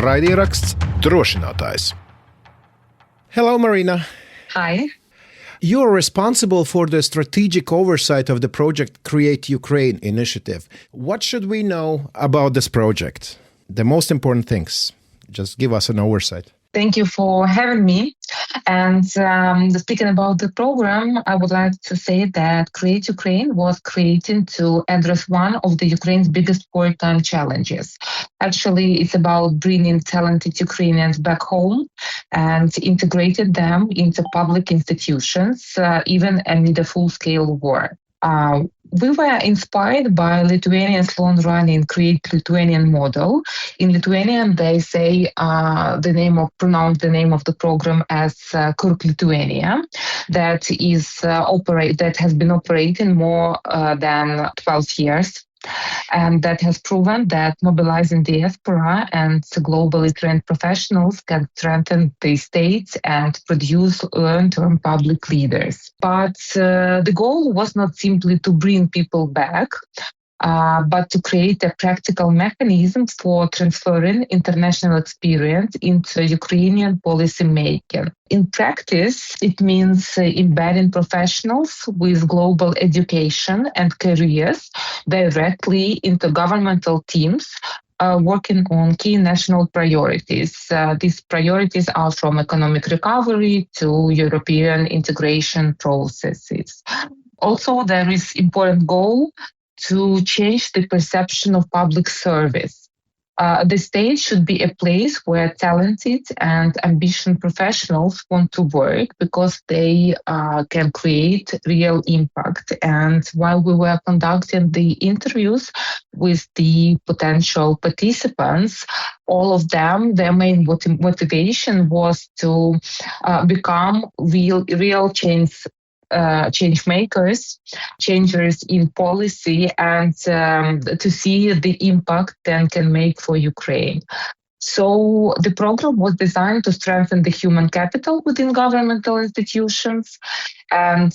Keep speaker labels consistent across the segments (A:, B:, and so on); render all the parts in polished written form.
A: Raidieraksts Drošinātājs. Hello, Marina.
B: Hi.
A: You are responsible for the strategic oversight of the project Create Ukraine initiative. What should we know about this project? The most important things. Just give us an oversight.
B: Thank you for having me. And speaking about the program, I would like to say that Create Ukraine was created to address one of the Ukraine's biggest wartime challenges. Actually, it's about bringing talented Ukrainians back home and integrating them into public institutions, even amid a full-scale war. We were inspired by Lithuania's long-running Create Lithuanian model. In Lithuanian, they say pronounce the name of the program as Kurk Lithuania, that has been operating more than 12 years. And that has proven that mobilizing diaspora and globally trained professionals can strengthen the states and produce long-term public leaders. But the goal was not simply to bring people back, but to create a practical mechanism for transferring international experience into Ukrainian policy making. In practice, it means embedding professionals with global education and careers directly into governmental teams working on key national priorities. These priorities are from economic recovery to European integration processes. Also, there is important goal to change the perception of public service. The state should be a place where talented and ambitious professionals want to work because they can create real impact. And while we were conducting the interviews with the potential participants, all of them, their main motivation was to become real change makers, changers in policy, and to see the impact that can make for Ukraine. So the program was designed to strengthen the human capital within governmental institutions. And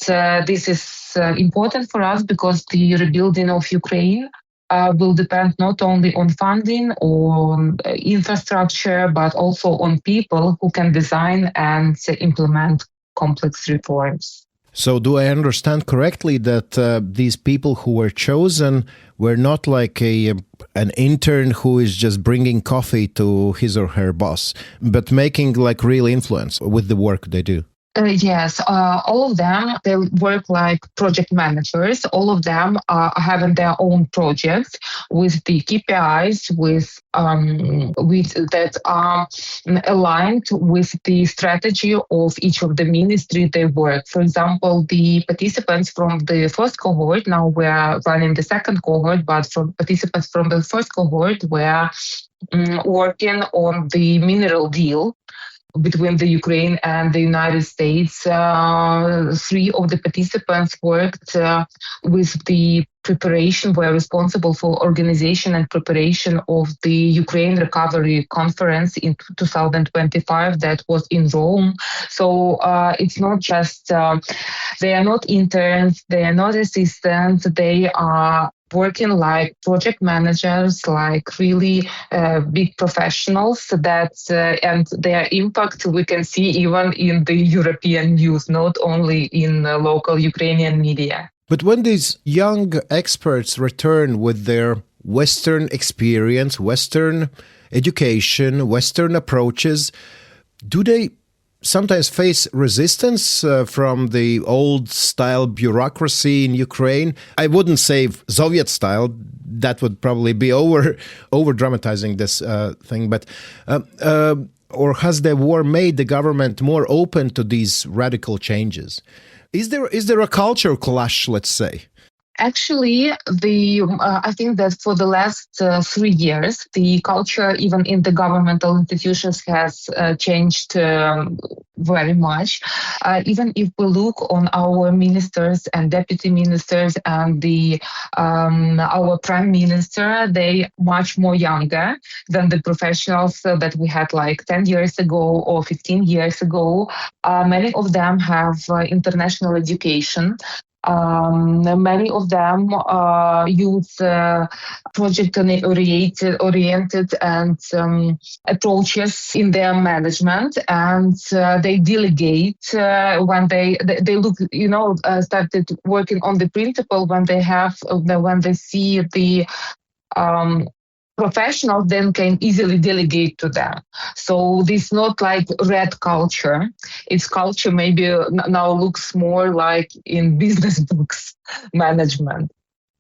B: this is important for us because the rebuilding of Ukraine will depend not only on funding or infrastructure, but also on people who can design and implement complex reforms.
A: So do I understand correctly that these people who were chosen were not like an intern who is just bringing coffee to his or her boss, but making like real influence with the work they do?
B: Yes, all of them, they work like project managers. All of them are having their own projects with the KPIs that are aligned with the strategy of each of the ministry they work. For example, the participants from the first cohort, now we're running the second cohort, but from participants from the first cohort were working on the mineral deal between the Ukraine and the United States. 3 of the participants worked with the preparation, were responsible for organization and preparation of the Ukraine Recovery Conference in 2025 that was in Rome. So it's not just, they are not interns, they are not assistants, they are working like project managers, like really big professionals and their impact we can see even in the European news, not only in local Ukrainian media.
A: But when these young experts return with their Western experience, Western education, Western approaches, do they sometimes face resistance from the old-style bureaucracy in Ukraine? I wouldn't say Soviet style. That would probably be over-dramatizing this thing. But or has the war made the government more open to these radical changes? Is there a culture clash, let's say?
B: Actually, I think that for the last 3 years, the culture, even in the governmental institutions, has changed very much. Even if we look on our ministers and deputy ministers and our prime minister, they much more younger than the professionals that we had like 10 years ago or 15 years ago. Many of them have international education. Many of them use project-oriented and approaches in their management, and they delegate when they look, started working on the principle when they see the professionals then can easily delegate to them. So this not like red culture. Its culture maybe now looks more like in business books management.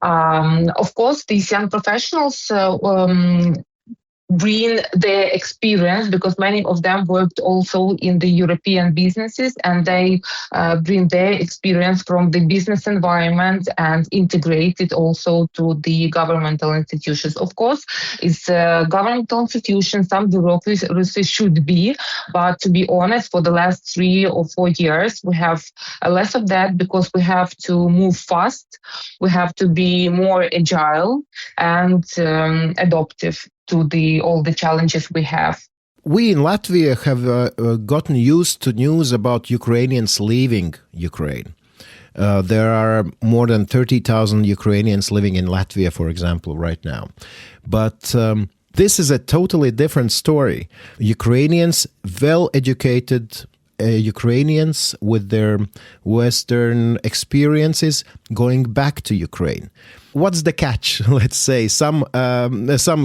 B: Of course, these young professionals bring their experience, because many of them worked also in the European businesses, and they bring their experience from the business environment and integrate it also to the governmental institutions. Of course, it's governmental institutions, some bureaucracy should be, but to be honest, for the last 3 or 4 years, we have less of that, because we have to move fast, we have to be more agile and adaptive to all the challenges we have.
A: We in Latvia have gotten used to news about Ukrainians leaving Ukraine. There are more than 30,000 Ukrainians living in Latvia, for example, right now. But this is a totally different story. Ukrainians, well-educated Ukrainians with their Western experiences going back to Ukraine. What's the catch? Let's say some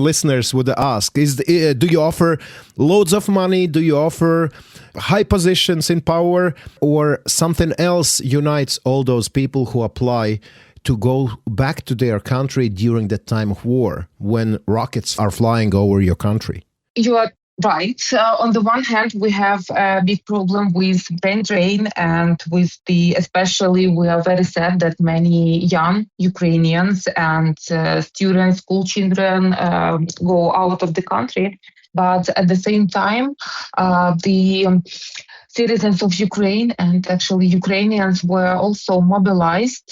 A: listeners would ask: do you offer loads of money? Do you offer high positions in power, or something else unites all those people who apply to go back to their country during the time of war, when rockets are flying over your country?
B: You are right. On the one hand, we have a big problem with brain drain, and especially we are very sad that many young Ukrainians and students, school children go out of the country. But at the same time, the citizens of Ukraine and actually Ukrainians were also mobilized,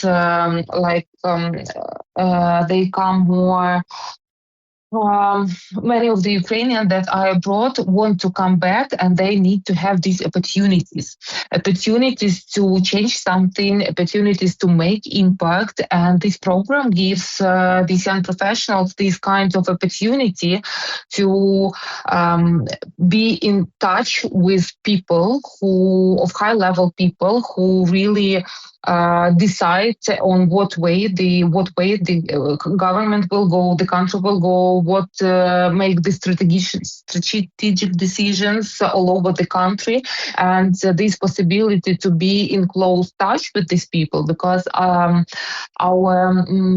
B: they come more. Many of the Ukrainians that are abroad want to come back, and they need to have these opportunities to change something, opportunities to make impact. And this program gives these young professionals this kind of opportunity to be in touch with people of high-level people who really decide on what way the government will go, the country will go, what make the strategic decisions all over the country, and this possibility to be in close touch with these people, because our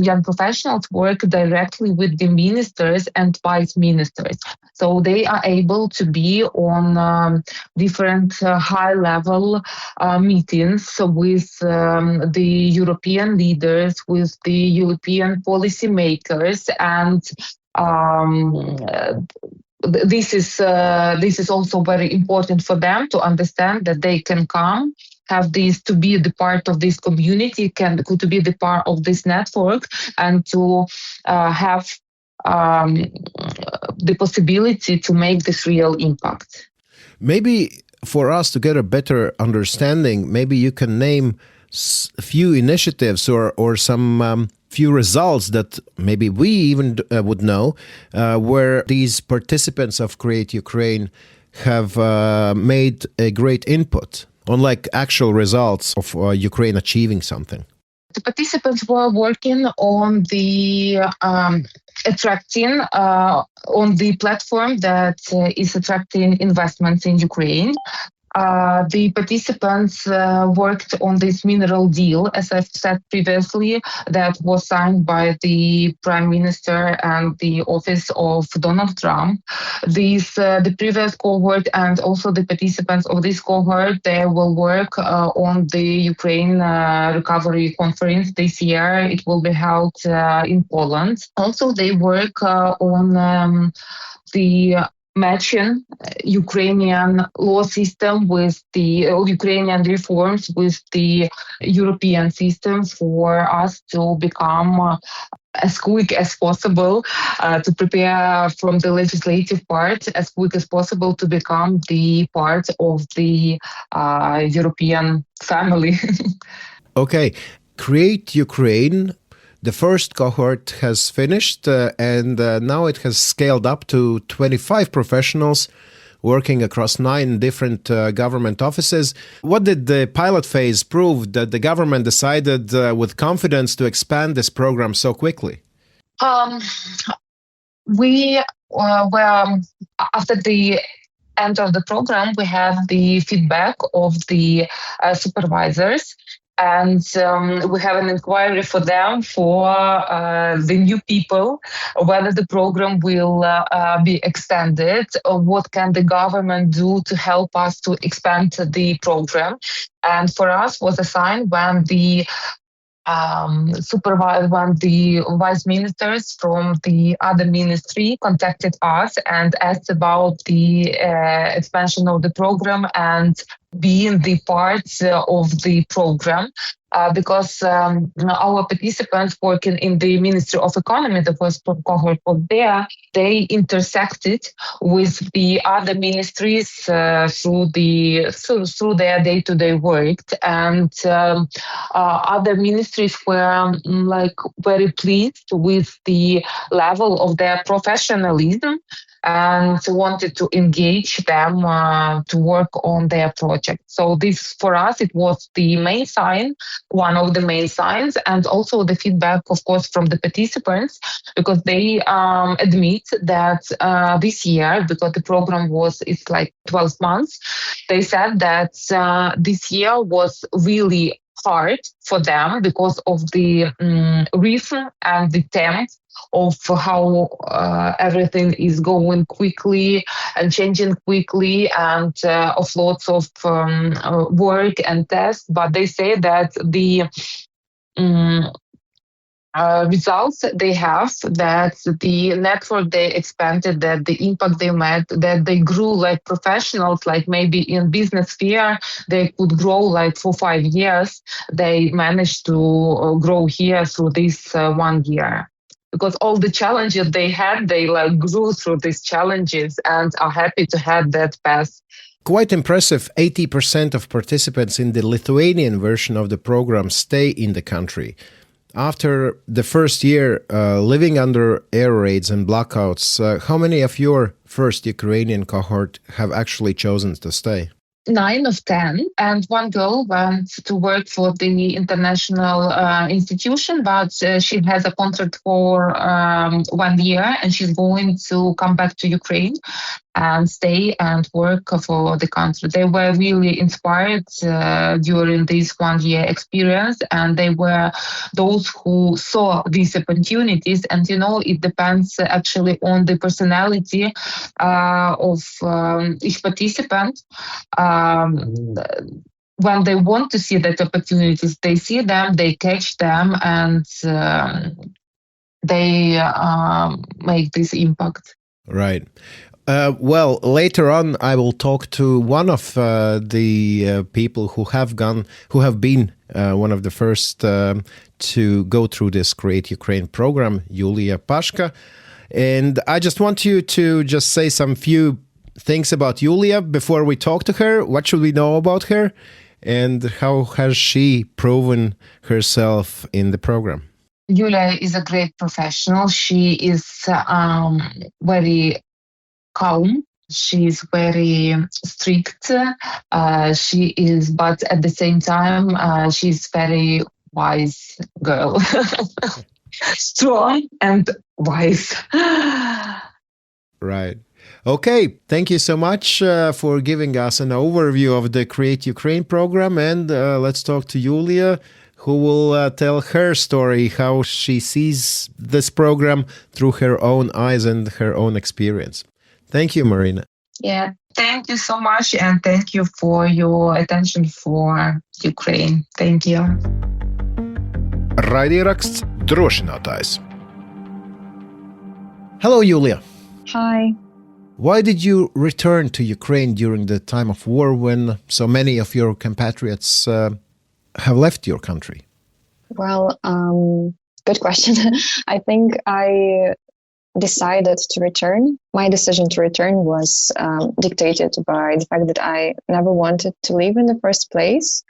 B: young professionals work directly with the ministers and vice ministers. So they are able to be on different high-level meetings with the European leaders, with the European policymakers, and this is also very important for them to understand that they can come, have this, to be the part of this community, to be the part of this network, and to have the possibility to make this real impact.
A: Maybe for us to get a better understanding, maybe you can name a few initiatives or some few results that maybe we even would know, where these participants of Create Ukraine have made a great input on like actual results of Ukraine achieving something.
B: The participants were working on the attracting on the platform that is attracting investments in Ukraine. The participants worked on this mineral deal, as I've said previously, that was signed by the Prime Minister and the office of Donald Trump. The previous cohort and also the participants of this cohort, they will work on the Ukraine Recovery Conference this year. It will be held in Poland. Also, they work on the matching Ukrainian law system with the Ukrainian reforms with the European system for us to become as quick as possible, to prepare from the legislative part as quick as possible to become the part of the European family.
A: Okay. Create Ukraine, the first cohort has finished and now it has scaled up to 25 professionals working across 9 different government offices. What did the pilot phase prove that the government decided with confidence to expand this program so quickly?
B: We were, after the end of the program, we have the feedback of the supervisors. And we have an inquiry for them for the new people, whether the program will be extended, or what can the government do to help us to expand the program. And for us was a sign when the when the vice ministers from the other ministry contacted us and asked about the expansion of the program and being the parts of the program. Because our participants working in the Ministry of Economy, the first cohort was there, they intersected with the other ministries through their day-to-day work, and other ministries were very pleased with the level of their professionalism and wanted to engage them to work on their project. So this, for us, it was the main sign, one of the main signs, and also the feedback, of course, from the participants, because they admit that this year, because the program it's like 12 months, they said that this year was really hard for them because of the rhythm and the tempo of how everything is going quickly and changing quickly, and of lots of work and tests. But they say that the results they have, that the network they expanded, that the impact they made, that they grew like professionals, like maybe in business sphere, they could grow like for 5 years. They managed to grow here through this 1 year. Because all the challenges they had, they grew through these challenges and are happy to have that path.
A: Quite impressive. 80% of participants in the Lithuanian version of the program stay in the country. After the first year living under air raids and blackouts, how many of your first Ukrainian cohort have actually chosen to stay?
B: 9 of 10, and one girl went to work for the international institution, but she has a contract for 1 year, and she's going to come back to Ukraine and stay and work for the country. They were really inspired during this 1 year experience, and they were those who saw these opportunities. And it depends actually on the personality of each participant. When they want to see that opportunities, they see them, they catch them, and they make this impact.
A: Right. Well, later on, I will talk to one of the people who have been one of the first to go through this Create Ukraine program, Yulia Pashka. And I just want you to just say some few things about Yulia before we talk to her. What should we know about her? And how has she proven herself in the program?
B: Yulia is a great professional. She is very calm. She's very strict. She is, but at the same time, she's very wise girl. Strong and wise.
A: Right. Okay. Thank you so much for giving us an overview of the Create Ukraine program. And let's talk to Yulia, who will tell her story, how she sees this program through her own eyes and her own experience. Thank you, Marina.
B: Yeah, thank you so much, and thank you for your attention for Ukraine. Thank you.
A: Raidieraksts Drošinātājs. Hello, Yulia.
C: Hi.
A: Why did you return to Ukraine during the time of war when so many of your compatriots have left your country?
C: Well, good question. I think I decided to return. My decision to return was dictated by the fact that I never wanted to leave in the first place.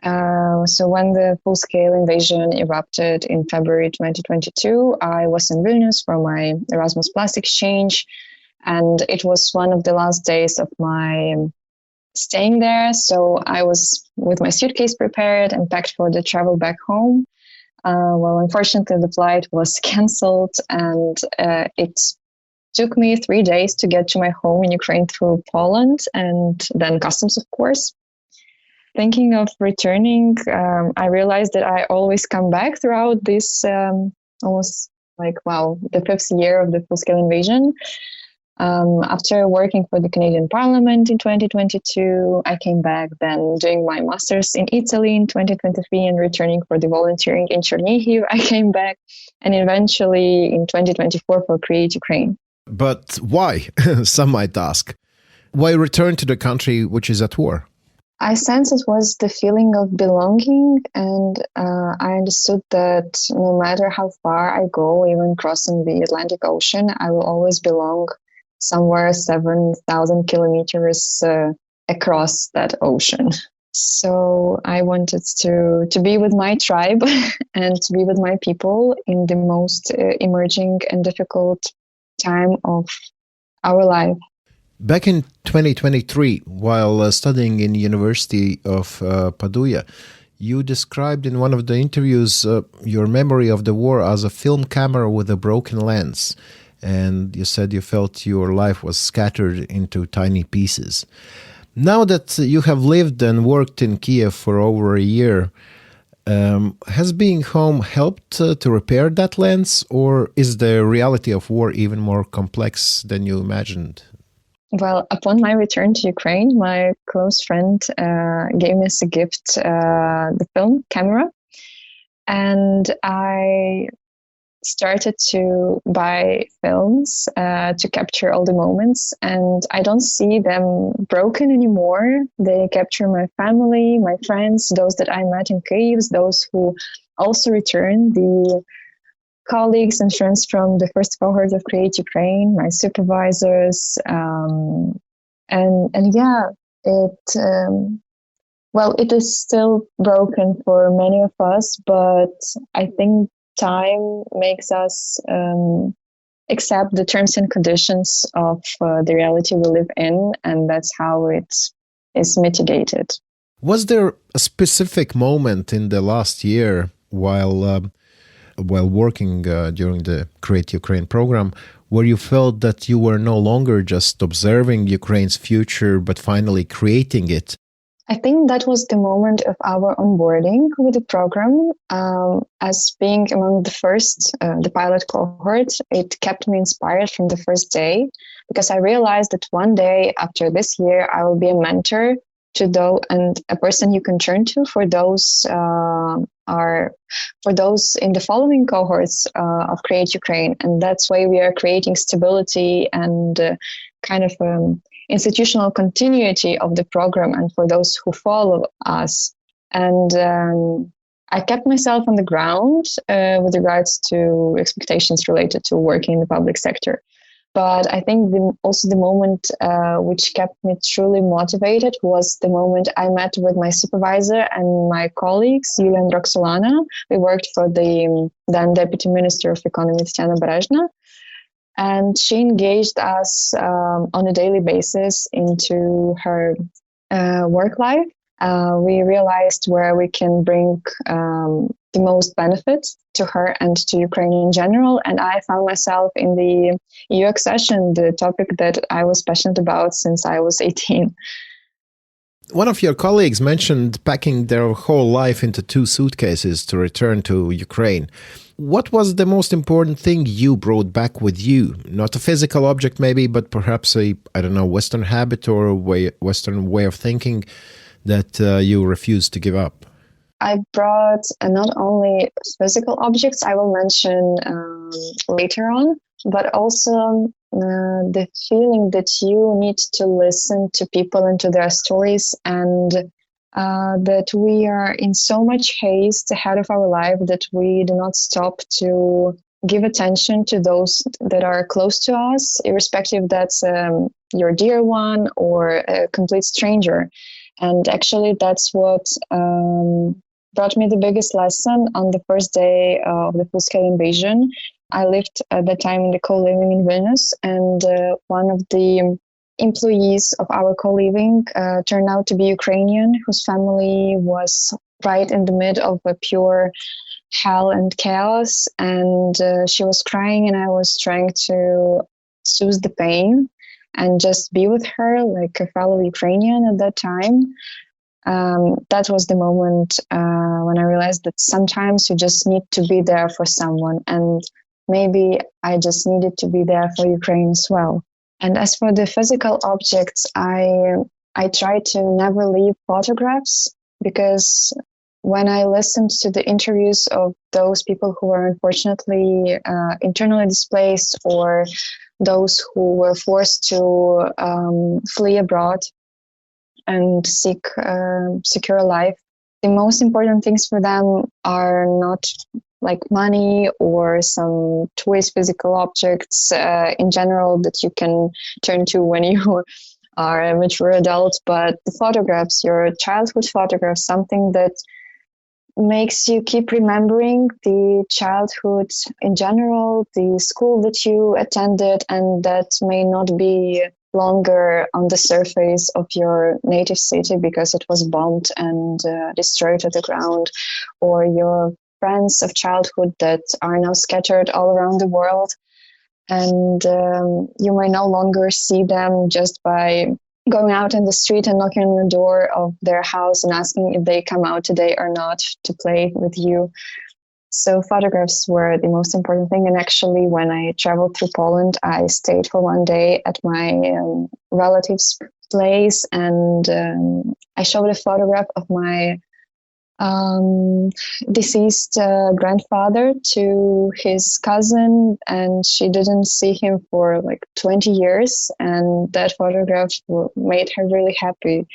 C: So when the full-scale invasion erupted in February 2022, I was in Vilnius for my Erasmus Plus exchange, and it was one of the last days of my staying there. So I was with my suitcase prepared and packed for the travel back home. Well, unfortunately, the flight was cancelled, and it took me 3 days to get to my home in Ukraine through Poland and then customs, of course. Thinking of returning, I realized that I always come back throughout this almost the 5th year of the full-scale invasion. After working for the Canadian Parliament in 2022, I came back then doing my master's in Italy in 2023 and returning for the volunteering in Chernihiv. I came back, and eventually in 2024 for Create Ukraine.
A: But why? Some might ask. Why return to the country which is at war?
C: I sense it was the feeling of belonging, and I understood that no matter how far I go, even crossing the Atlantic Ocean, I will always belong somewhere 7,000 kilometers across that ocean. So I wanted to be with my tribe and to be with my people in the most emerging and difficult time of our life.
A: Back in 2023, while studying in University of Padua, you described in one of the interviews your memory of the war as a film camera with a broken lens. And you said you felt your life was scattered into tiny pieces. Now that you have lived and worked in Kiev for over a year, has being home helped to repair that lens, or is the reality of war even more complex than you imagined?
C: Well, upon my return to Ukraine, my close friend gave me as a gift the film camera, and I started to buy films to capture all the moments, and I don't see them broken anymore. They capture my family, my friends, those that I met in Kyiv, those who also returned, the colleagues and friends from the first cohort of Create Ukraine, my supervisors, and yeah, it is still broken for many of us, but I think time makes us accept the terms and conditions of the reality we live in, and that's how it is mitigated.
A: Was there a specific moment in the last year while working during the Create Ukraine program where you felt that you were no longer just observing Ukraine's future, but finally creating it?
C: I think that was the moment of our onboarding with the program. As being among the first, the pilot cohort, it kept me inspired from the first day, because I realized that one day after this year, I will be a mentor to those and a person you can turn to for those in the following cohorts of Create Ukraine, and that's why we are creating stability and kind of institutional continuity of the program, and for those who follow us. And I kept myself on the ground with regards to expectations related to working in the public sector. But I think also the moment which kept me truly motivated was the moment I met with my supervisor and my colleagues, Yulia and Roxolana. We worked for the then Deputy Minister of Economy, Tatiana Berezhna, and she engaged us on a daily basis into her work life. We realized where we can bring the most benefit to her and to Ukraine in general. And I found myself in the EU accession, the topic that I was passionate about since I was 18.
A: One of your colleagues mentioned packing their whole life into 2 suitcases to return to Ukraine. What was the most important thing you brought back with you? Not a physical object maybe, but perhaps a, Western habit or Western way of thinking that you refused to give up?
C: I brought not only physical objects, I will mention later on, but also the feeling that you need to listen to people and to their stories, and that we are in so much haste ahead of our life that we do not stop to give attention to those that are close to us, irrespective that's your dear one or a complete stranger. And actually, that's what brought me the biggest lesson on the first day of the full-scale invasion. I lived at that time in the co-living in Vilnius, and one of the employees of our co-living turned out to be Ukrainian, whose family was right in the mid of a pure hell and chaos. And she was crying, and I was trying to soothe the pain and just be with her like a fellow Ukrainian at that time. That was the moment when I realized that sometimes you just need to be there for someone. And maybe I just needed to be there for Ukraine as well. And as for the physical objects, I try to never leave photographs, because when I listened to the interviews of those people who were unfortunately internally displaced, or those who were forced to flee abroad and seek secure life, the most important things for them are not like money or some toys, physical objects in general that you can turn to when you are a mature adult, but the photographs, your childhood photographs, something that makes you keep remembering the childhood in general, the school that you attended, and that may not be longer on the surface of your native city because it was bombed and destroyed to the ground, or your friends of childhood that are now scattered all around the world, and you may no longer see them just by going out in the street and knocking on the door of their house and asking if they come out today or not to play with you. So photographs were the most important thing. And actually, when I traveled through Poland, I stayed for one day at my relative's place, and I showed a photograph of my deceased grandfather to his cousin, and she didn't see him for like 20 years, and that photograph made her really happy.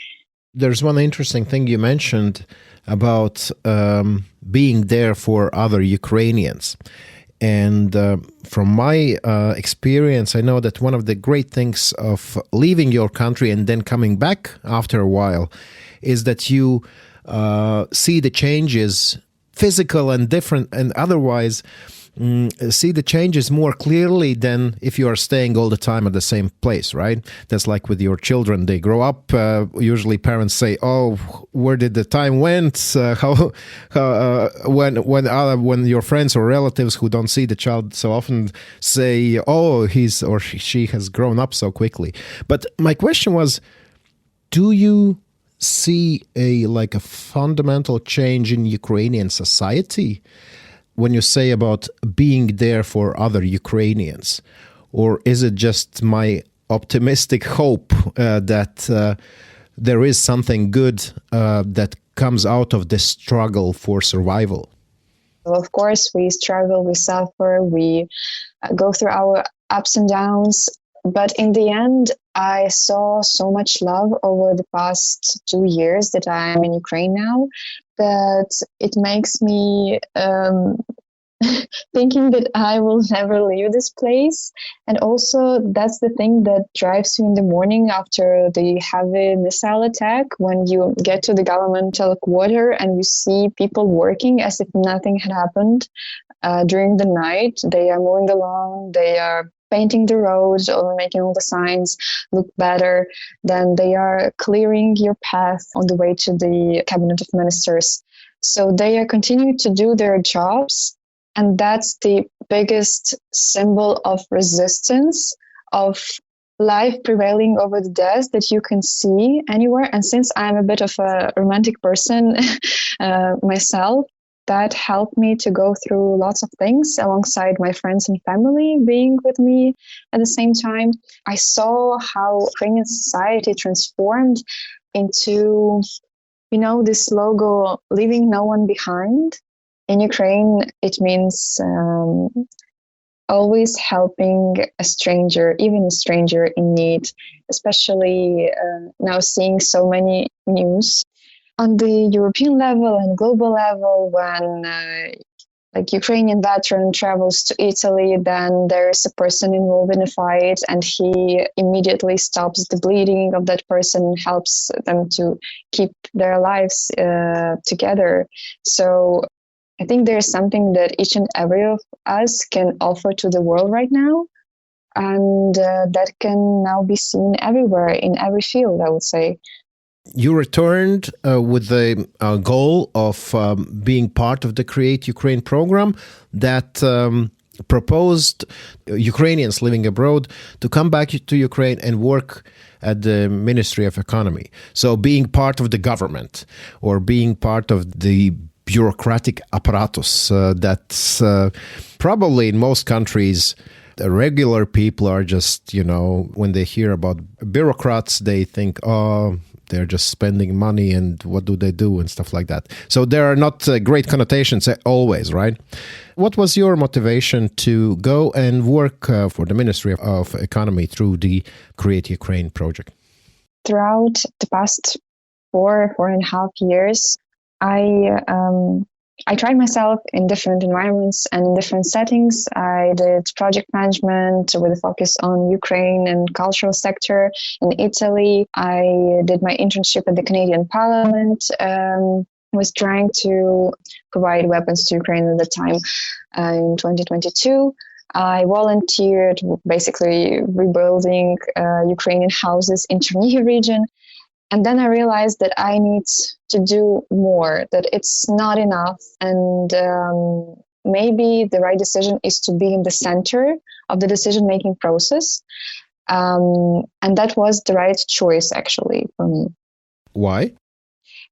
A: There's one interesting thing you mentioned about being there for other Ukrainians. And from my experience, I know that one of the great things of leaving your country and then coming back after a while is that you see the changes, physical and different, and otherwise see the changes more clearly than if you are staying all the time at the same place, right? That's like with your children. They grow up. Usually parents say, "Oh, where did the time went? When your friends or relatives who don't see the child so often say, "Oh, he's or she has grown up so quickly." But my question was, do you see a fundamental change in Ukrainian society when you say about being there for other Ukrainians? Or is it just my optimistic hope that there is something good that comes out of this struggle for survival?
C: Well, of course, we struggle, we suffer, we go through our ups and downs. But in the end, I saw so much love over the past 2 years that I'm in Ukraine now, that it makes me thinking that I will never leave this place. And also, that's the thing that drives you in the morning after the heavy missile attack, when you get to the governmental quarter and you see people working as if nothing had happened during the night. They are mowing the lawn, they are painting the roads or making all the signs look better. Then they are clearing your path on the way to the cabinet of ministers. So they are continuing to do their jobs. And that's the biggest symbol of resistance, of life prevailing over the death that you can see anywhere. And since I'm a bit of a romantic person myself, that helped me to go through lots of things alongside my friends and family being with me at the same time. I saw how Ukrainian society transformed into, this logo, leaving no one behind. In Ukraine, it means always helping a stranger, even a stranger in need, especially now seeing so many news on the European level and global level when like Ukrainian veteran travels to Italy, then there's a person involved in a fight and he immediately stops the bleeding of that person, helps them to keep their lives together. So I think there's something that each and every of us can offer to the world right now. And that can now be seen everywhere, in every field, I would say.
A: You returned with the goal of being part of the Create Ukraine program that proposed Ukrainians living abroad to come back to Ukraine and work at the Ministry of Economy. So being part of the government or being part of the bureaucratic apparatus that's probably in most countries. The regular people are just, when they hear about bureaucrats, they think, oh, they're just spending money and what do they do and stuff like that. So there are not great connotations always, right? What was your motivation to go and work for the Ministry of Economy through the Create Ukraine project?
C: Throughout the past 4.5 years, I tried myself in different environments and in different settings. I did project management with a focus on Ukraine and cultural sector in Italy. I did my internship at the Canadian Parliament. Was trying to provide weapons to Ukraine at the time in 2022. I volunteered basically rebuilding Ukrainian houses in Chernihiv region. And then I realized that I need to do more, that it's not enough. And maybe the right decision is to be in the center of the decision-making process. And that was the right choice, actually, for me.
A: Why?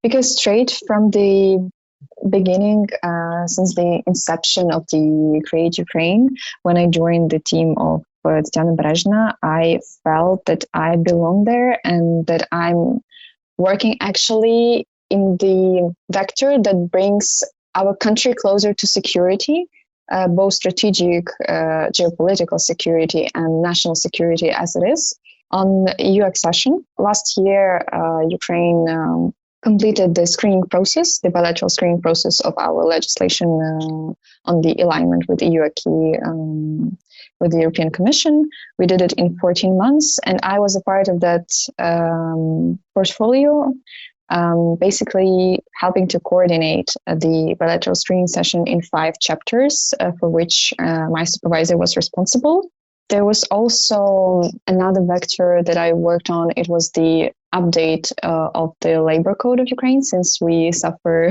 C: Because straight from the beginning, since the inception of the Create Ukraine, when I joined the team of Tatiana Berezhna, I felt that I belong there and that I'm working actually in the vector that brings our country closer to security, both strategic, geopolitical security and national security as it is. On EU accession, last year, Ukraine completed the screening process, the bilateral screening process of our legislation on the alignment with EU acquis with the European Commission. We did it in 14 months, and I was a part of that portfolio, basically helping to coordinate the bilateral screening session in 5 chapters, for which my supervisor was responsible. There was also another vector that I worked on. It was the update of the labor code of Ukraine, since we suffer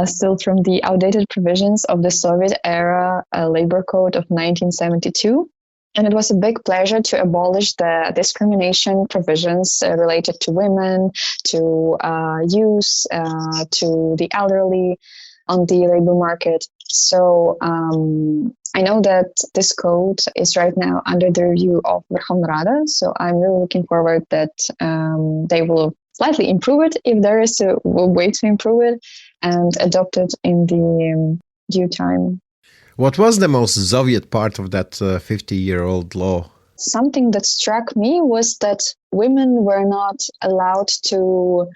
C: still from the outdated provisions of the Soviet era labor code of 1972. And it was a big pleasure to abolish the discrimination provisions related to women, to youth, to the elderly on the labor market. So I know that this code is right now under the review of Verkhovna Rada. So I'm really looking forward that they will slightly improve it if there is a way to improve it and adopt it in the due time.
A: What was the most Soviet part of that 50-year-old law?
C: Something that struck me was that women were not allowed to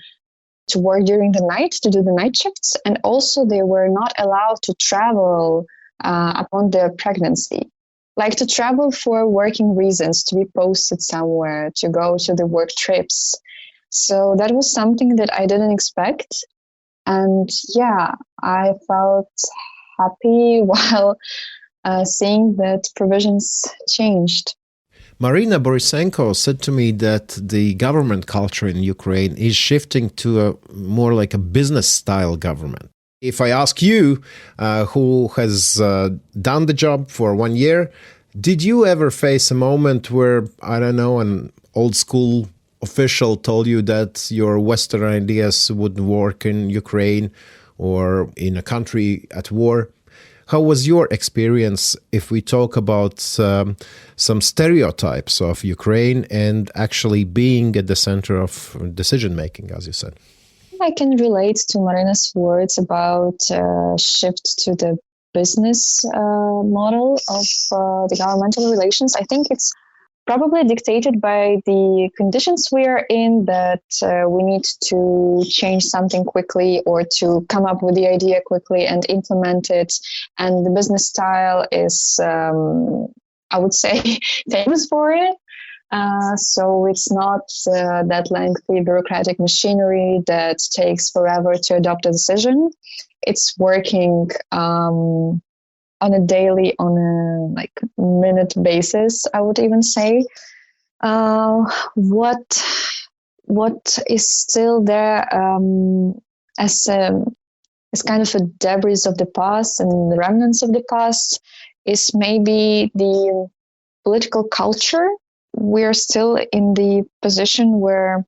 C: work during the night, to do the night shifts, and also they were not allowed to travel upon their pregnancy. Like to travel for working reasons, to be posted somewhere, to go to the work trips. So that was something that I didn't expect. And yeah, I felt happy while seeing that provisions changed.
A: Marina Borisenko said to me that the government culture in Ukraine is shifting to a more like a business-style government. If I ask you, who has done the job for 1 year, did you ever face a moment where, I don't know, an old school official told you that your Western ideas wouldn't work in Ukraine or in a country at war? How was your experience if we talk about some stereotypes of Ukraine and actually being at the center of decision-making, as you said?
C: I can relate to Marina's words about shift to the business model of the governmental relations. I think it's probably dictated by the conditions we are in, that we need to change something quickly or to come up with the idea quickly and implement it. And the business style is, I would say, famous for it. So it's not that lengthy bureaucratic machinery that takes forever to adopt a decision. It's working on a daily, on a minute basis, I would even say. What is still there as kind of a debris of the past and the remnants of the past is maybe the political culture. We're still in the position where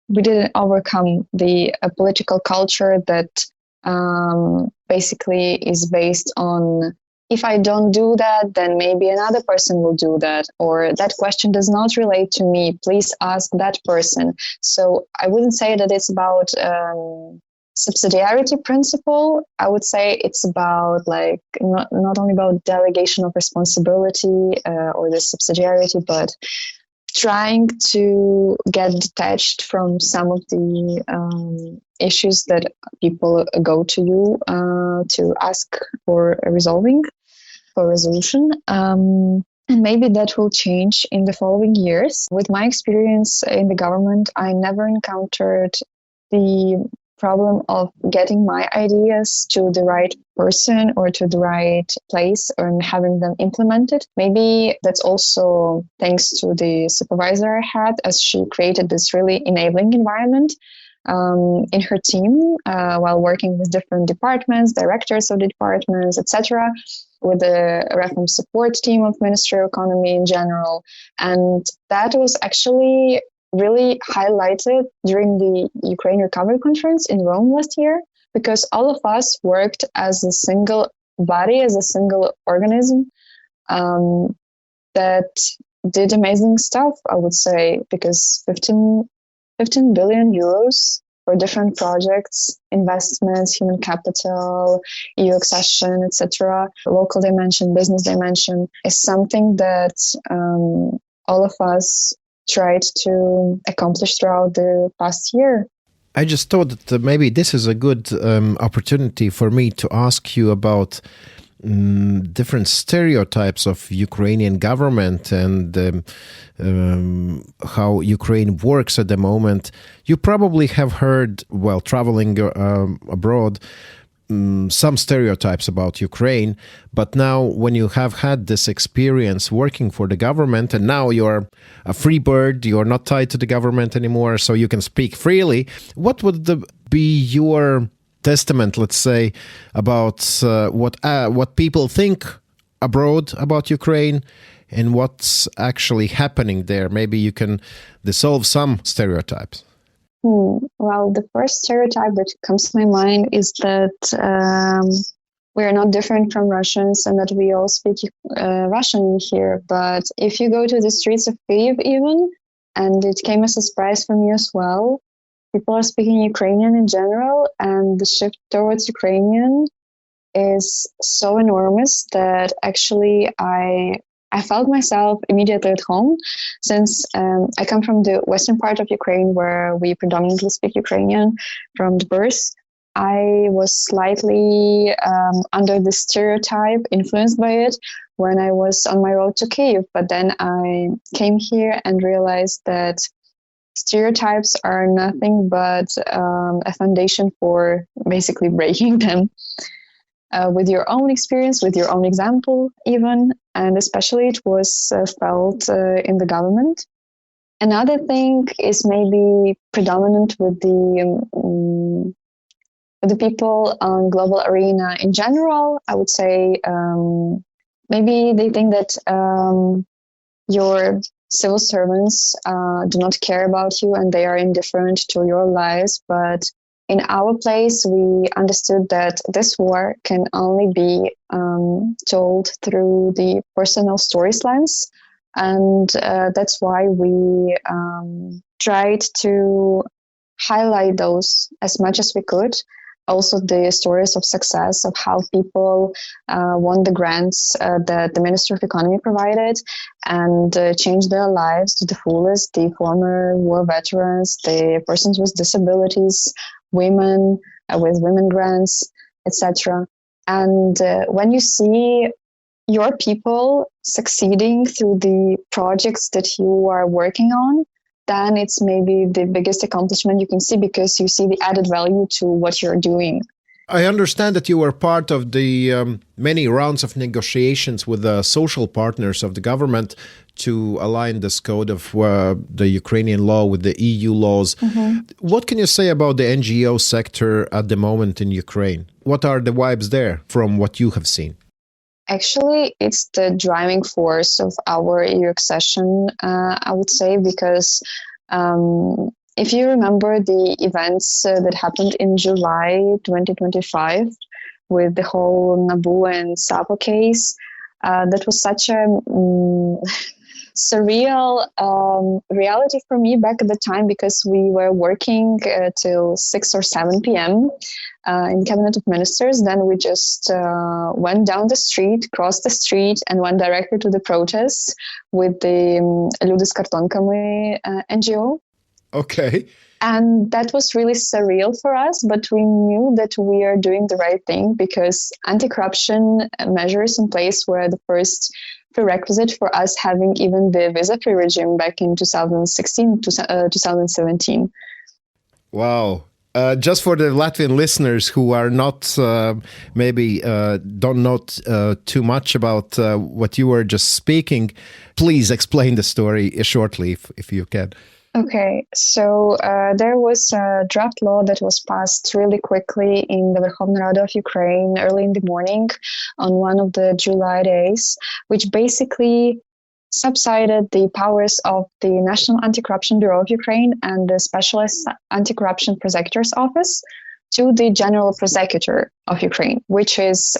C: we didn't overcome the political culture that basically is based on, if I don't do that, then maybe another person will do that, or that question does not relate to me, please ask that person. So I wouldn't say that it's about subsidiarity principle. I would say it's about not only about delegation of responsibility or the subsidiarity, but trying to get detached from some of the issues that people go to you to ask for resolution. And maybe that will change in the following years. With my experience in the government, I never encountered the problem of getting my ideas to the right person or to the right place and having them implemented. Maybe that's also thanks to the supervisor I had, as she created this really enabling environment in her team while working with different departments, directors of the departments, etc., with the reform support team of Ministry of Economy in general. And that was actually really highlighted during the Ukraine Recovery Conference in Rome last year, because all of us worked as a single body, as a single organism that did amazing stuff, I would say, because 15 billion euros for different projects, investments, human capital, EU accession, etc., local dimension, business dimension, is something that all of us tried to accomplish throughout the past year.
A: I just thought that maybe this is a good opportunity for me to ask you about different stereotypes of Ukrainian government and how Ukraine works at the moment. You probably have heard, while traveling abroad, some stereotypes about Ukraine, but now when you have had this experience working for the government and now you're a free bird, you're not tied to the government anymore, so you can speak freely, what would be your testament, let's say, about what people think abroad about Ukraine and what's actually happening there? Maybe you can dissolve some stereotypes.
C: Well, the first stereotype that comes to my mind is that we are not different from Russians and that we all speak Russian here. But if you go to the streets of Kyiv even, and it came as a surprise for me as well, people are speaking Ukrainian in general, and the shift towards Ukrainian is so enormous that actually I felt myself immediately at home, since I come from the western part of Ukraine where we predominantly speak Ukrainian from the birth. I was slightly under the stereotype, influenced by it, when I was on my road to Kyiv. But then I came here and realized that stereotypes are nothing but a foundation for basically breaking them. With your own experience, with your own example even, and especially it was felt in the government. Another thing is maybe predominant with the people on global arena in general. I would say maybe they think that your civil servants do not care about you and they are indifferent to your lives, but in our place, we understood that this war can only be told through the personal stories lens. And that's why we tried to highlight those as much as we could. also the stories of success of how people won the grants that the Ministry of Economy provided and changed their lives to the fullest. The former war veterans, the persons with disabilities, women with women grants, etc. And when you see your people succeeding through the projects that you are working on, then it's maybe the biggest accomplishment you can see, because you see the added value to what you're doing.
A: I understand that you were part of the many rounds of negotiations with the social partners of the government to align this code of the Ukrainian law with the EU laws. Mm-hmm. What can you say about the NGO sector at the moment in Ukraine? What are the vibes there from what you have seen?
C: Actually, it's the driving force of our EU accession, I would say, because if you remember the events that happened in July 2025 with the whole Nabu and Savo case, that was such a surreal reality for me back at the time, because we were working till 6 or 7 p.m. In Cabinet of Ministers. Then we just went down the street, crossed the street, and went directly to the protests with the Люди з картонками NGO.
A: Okay.
C: And that was really surreal for us, but we knew that we are doing the right thing, because anti-corruption measures in place were the first prerequisite for us having even the visa-free regime back in 2016 to 2017.
A: Wow. Just for the Latvian listeners who are not, maybe don't know too much about what you were just speaking, please explain the story shortly, if you can.
C: Okay, so there was a draft law that was passed really quickly in the Verkhovna Rada of Ukraine early in the morning on one of the July days, which basically subsided the powers of the National Anti-Corruption Bureau of Ukraine and the Specialist Anti-Corruption Prosecutor's Office to the General Prosecutor of Ukraine, which is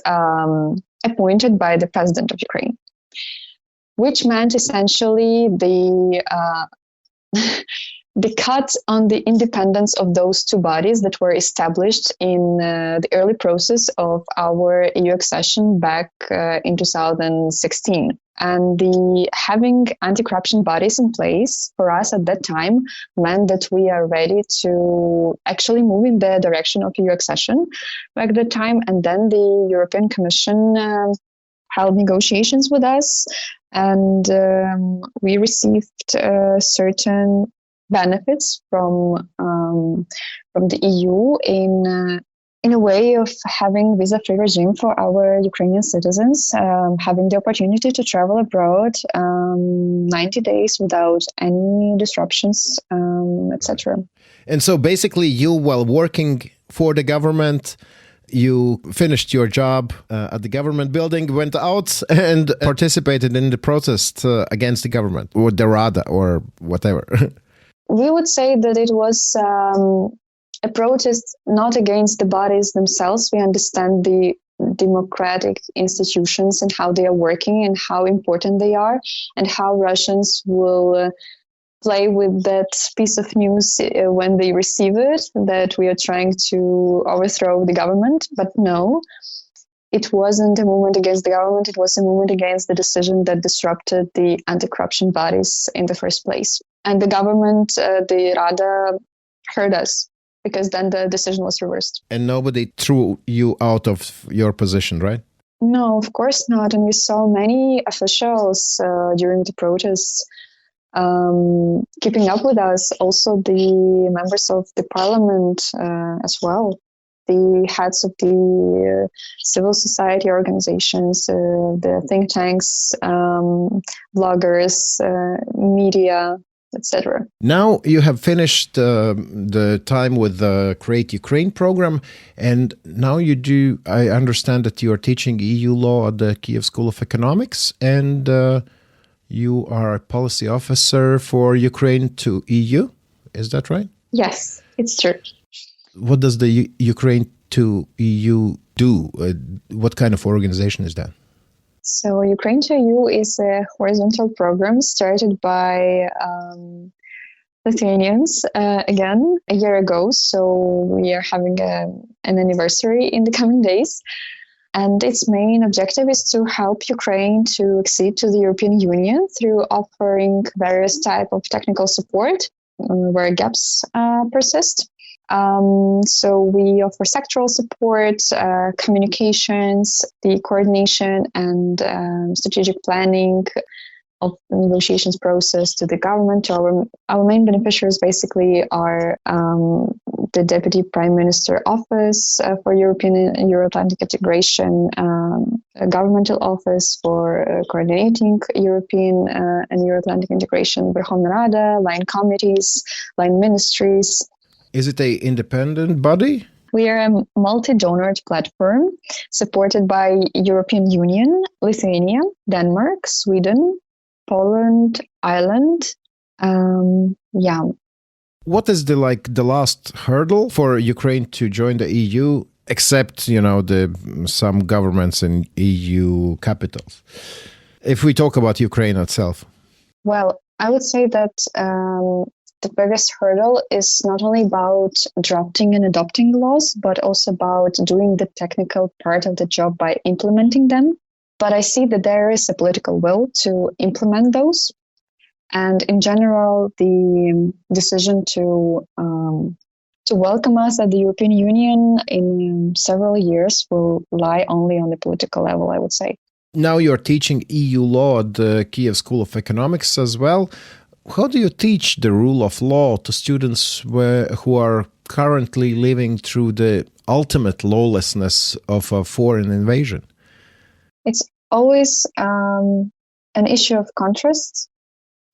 C: appointed by the President of Ukraine, which meant essentially the cut on the independence of those two bodies that were established in the early process of our EU accession back in 2016. And the having anti-corruption bodies in place for us at that time meant that we are ready to actually move in the direction of EU accession back at that time. And then the European Commission held negotiations with us, and we received certain benefits from the EU in a way of having visa-free regime for our Ukrainian citizens, having the opportunity to travel abroad 90 days without any disruptions, etc.
A: And so basically you, while working for the government, you finished your job at the government building, went out and participated in the protest against the government or the Rada or whatever.
C: We would say that it was a protest not against the bodies themselves. We understand the democratic institutions and how they are working and how important they are, and how Russians will play with that piece of news when they receive it, that we are trying to overthrow the government. But no, it wasn't a movement against the government. It was a movement against the decision that disrupted the anti-corruption bodies in the first place. And the government, the Rada, heard us, because then the decision was reversed.
A: And nobody threw you out of your position, right?
C: No, of course not. And we saw many officials during the protests keeping up with us, also the members of the parliament as well, the heads of the civil society organizations, the think tanks, bloggers, media, etc.
A: Now you have finished the time with the Create Ukraine program, and now you do, I understand that you are teaching EU law at the Kiev School of Economics, and you are a policy officer for Ukraine to EU. Is that right?
C: Yes, it's true.
A: What does the Ukraine to EU do? What kind of organization is that?
C: So Ukraine to EU is a horizontal program started by Lithuanians again a year ago. So we are having an anniversary in the coming days. And its main objective is to help Ukraine to accede to the European Union through offering various types of technical support where gaps persist. So we offer sectoral support, communications, the coordination and strategic planning of the negotiations process to the government. Our main beneficiaries basically are the Deputy Prime Minister Office for European and Euro-Atlantic integration, a governmental office for coordinating European and Euro-Atlantic integration, Verkhovna Rada, line committees, line ministries.
A: Is it an independent body?
C: We are a multi-donored platform supported by European Union, Lithuania, Denmark, Sweden, Poland, Ireland.
A: What is the last hurdle for Ukraine to join the EU, except some governments in EU capitals? If we talk about Ukraine itself.
C: Well, I would say that the biggest hurdle is not only about drafting and adopting laws, but also about doing the technical part of the job by implementing them. But I see that there is a political will to implement those. And in general, the decision to welcome us at the European Union in several years will lie only on the political level, I would say.
A: Now you're teaching EU law at the Kiev School of Economics as well. How do you teach the rule of law to students who are currently living through the ultimate lawlessness of a foreign invasion?
C: It's always an issue of contrasts.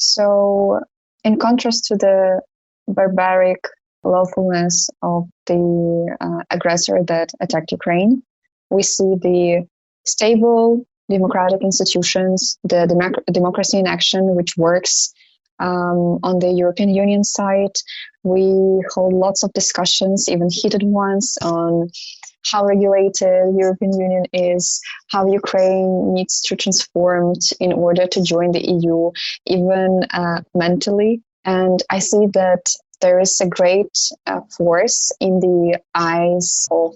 C: So in contrast to the barbaric lawfulness of the aggressor that attacked Ukraine, we see the stable democratic institutions, the democracy in action, which works on the European Union side. We hold lots of discussions, even heated ones, on how regulated European Union is, how Ukraine needs to transform in order to join the EU, even mentally. And I see that there is a great force in the eyes of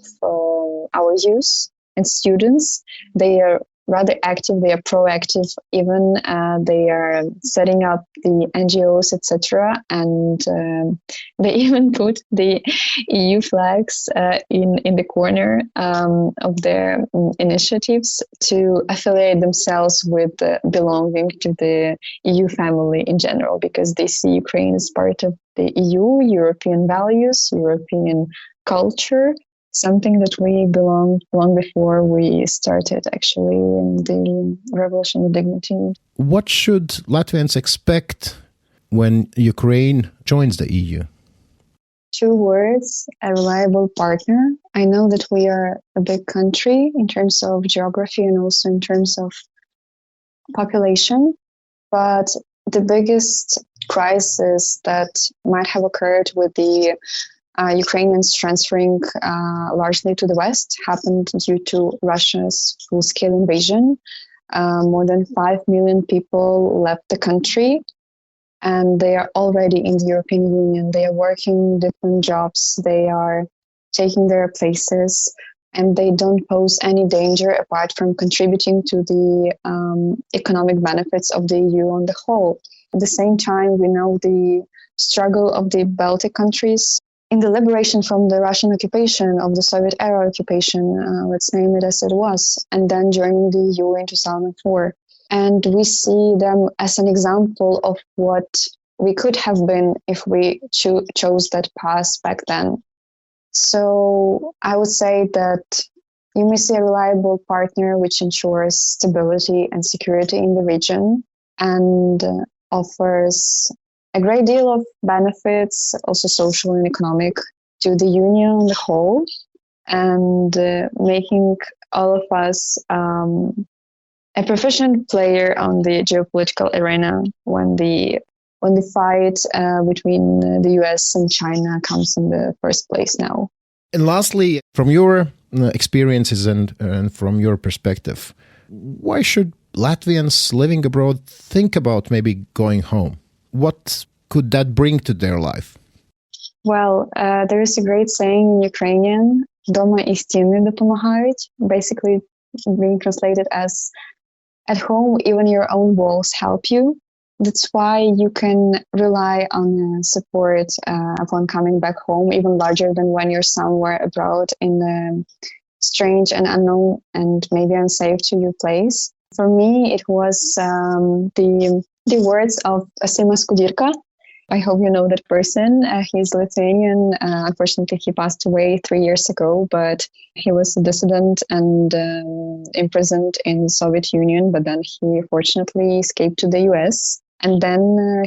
C: our youth and students. They are rather active, they are proactive, even they are setting up the NGOs, etc. And they even put the EU flags in the corner of their initiatives to affiliate themselves with belonging to the EU family in general, because they see Ukraine as part of the EU, European values, European culture, something that we belonged long before we started actually in the Revolution of Dignity.
A: What should Latvians expect when Ukraine joins the EU?
C: 2 words: a reliable partner. I know that we are a big country in terms of geography and also in terms of population, but the biggest crisis that might have occurred with the Ukrainians transferring largely to the West happened due to Russia's full-scale invasion. More than 5 million people left the country, and they are already in the European Union. They are working different jobs, they are taking their places, and they don't pose any danger apart from contributing to the economic benefits of the EU on the whole. At the same time, we know the struggle of the Baltic countries in the liberation from the Russian occupation, of the Soviet-era occupation, let's name it as it was, and then joining the EU in 2004. And we see them as an example of what we could have been if we chose that path back then. So I would say that you may see a reliable partner which ensures stability and security in the region and offers a great deal of benefits, also social and economic, to the Union on the whole, and making all of us a proficient player on the geopolitical arena when the fight between the US and China comes in the first place now.
A: And lastly, from your experiences and from your perspective, why should Latvians living abroad think about maybe going home? What could that bring to their life?
C: Well, there is a great saying in Ukrainian, "Дома і стіни допомагають," basically being translated as, "At home, even your own walls help you." That's why you can rely on support upon coming back home, even larger than when you're somewhere abroad in a strange and unknown and maybe unsafe to you place. For me, it was the words of Simas Kudirka. I hope you know that person. He's Lithuanian. Unfortunately, he passed away 3 years ago, but he was a dissident and imprisoned in the Soviet Union, but then he fortunately escaped to the US. And then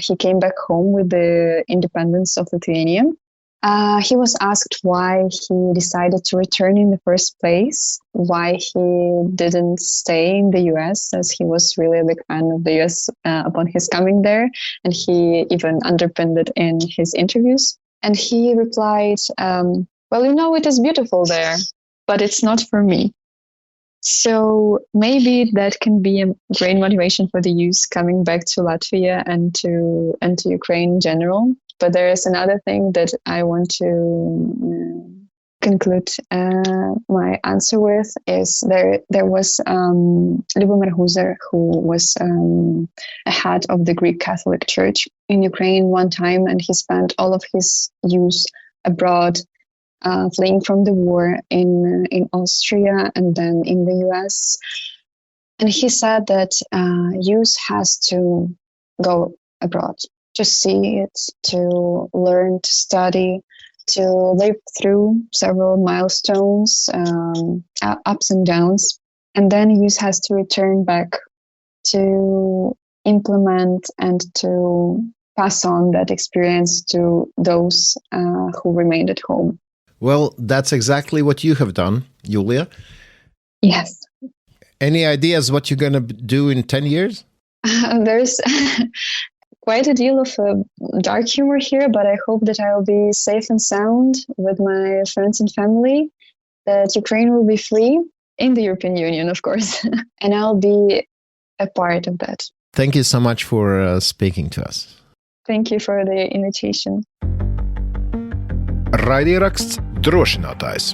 C: he came back home with the independence of Lithuania. He was asked why he decided to return in the first place, why he didn't stay in the US, as he was really a big fan of the US upon his coming there, and he even underpinned it in his interviews. And he replied, well, it is beautiful there, but it's not for me. So maybe that can be a great motivation for the youth coming back to Latvia and to Ukraine in general. But there is another thing that I want to conclude my answer with is there was Lubomir Huzer, who was a head of the Greek Catholic Church in Ukraine one time, and he spent all of his youth abroad, fleeing from the war in Austria and then in the US. And he said that youth has to go abroad, to see it, to learn, to study, to live through several milestones, ups and downs. And then youth has to return back to implement and to pass on that experience to those who remained at home.
A: Well, that's exactly what you have done, Julia.
C: Yes.
A: Any ideas what you're going to do in 10 years?
C: There's quite a deal of dark humor here, but I hope that I'll be safe and sound with my friends and family, that Ukraine will be free in the European Union, of course, and I'll be a part of that.
A: Thank you so much for speaking to us.
C: Thank you for the invitation.
A: Raidieraksts Drošinātājs.